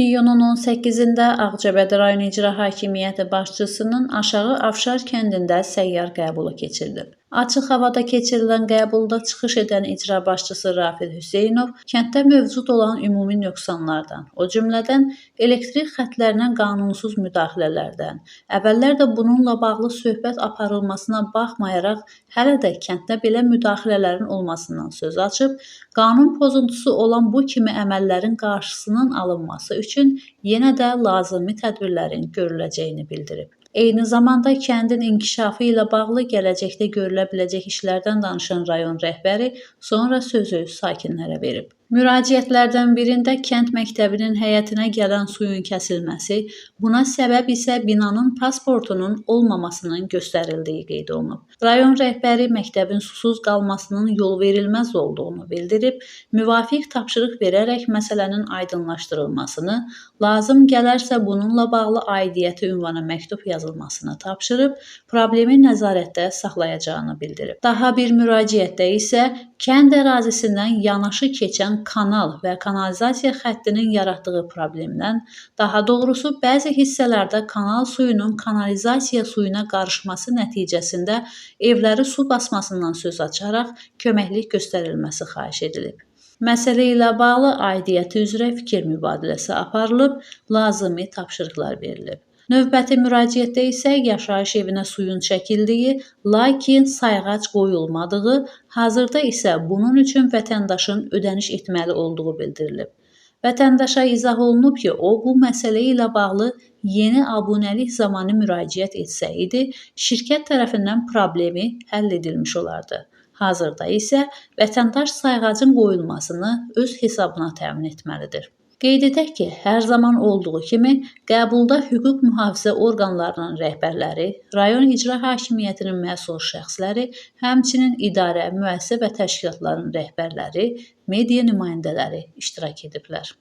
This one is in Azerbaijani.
İyunun 18-də Ağcabədi rayon İcra Hakimiyyəti başçısının Aşağı Afşar kəndində səyyar qəbulu keçirilib. Açıq havada keçirilən qəbulda çıxış edən icra başçısı Rafid Hüseynov kənddə mövcud olan ümumi nöqsanlardan, o cümlədən elektrik xəttlərinə qanunsuz müdaxilələrdən, əvvəllər də bununla bağlı söhbət aparılmasına baxmayaraq hələ də kənddə belə müdaxilələrin olmasından söz açıb, qanun pozuntusu olan bu kimi əməllərin qarşısının alınması üçün yenə də lazımi tədbirlərin görüləcəyini bildirib. Eyni zamanda kəndin inkişafı ilə bağlı gələcəkdə görülə biləcək işlərdən danışan rayon rəhbəri sonra sözü sakinlərə verib. Müraciətlərdən birində kənd məktəbinin həyətinə gələn suyun kəsilməsi, buna səbəb isə binanın pasportunun olmamasının göstərildiyi qeyd olunub. Rayon rəhbəri məktəbin susuz qalmasının yol verilməz olduğunu bildirib, müvafiq tapşırıq verərək məsələnin aydınlaşdırılmasını, lazım gələrsə bununla bağlı aidiyyəti ünvana məktub yazılmasını tapşırıb, problemi nəzarətdə saxlayacağını bildirib. Daha bir müraciətdə isə kənd ərazisindən yanaşı keçən kanal və kanalizasiya xəttinin yaratdığı problemdən, daha doğrusu bəzi hissələrdə kanal suyunun kanalizasiya suyuna qarışması nəticəsində evləri su basmasından söz açaraq köməklik göstərilməsi xahiş edilib. Məsələ ilə bağlı aidiyyəti üzrə fikir mübadiləsi aparılıb, lazımi tapşırıqlar verilib. Növbəti müraciətdə isə yaşayış evinə suyun çəkildiyi, lakin sayğac qoyulmadığı, hazırda isə bunun üçün vətəndaşın ödəniş etməli olduğu bildirilib. Vətəndaşa izah olunub ki, o bu məsələ ilə bağlı yeni abunəlik zamanı müraciət etsəydi, şirkət tərəfindən problemi həll edilmiş olardı. Hazırda isə vətəndaş sayğacın qoyulmasını öz hesabına təmin etməlidir. Qeyd edək ki, hər zaman olduğu kimi qəbulda hüquq mühafizə orqanlarının rəhbərləri, rayon icra hakimiyyətinin məsul şəxsləri, həmçinin idarə, müəssisə və təşkilatların rəhbərləri, media nümayəndələri iştirak ediblər.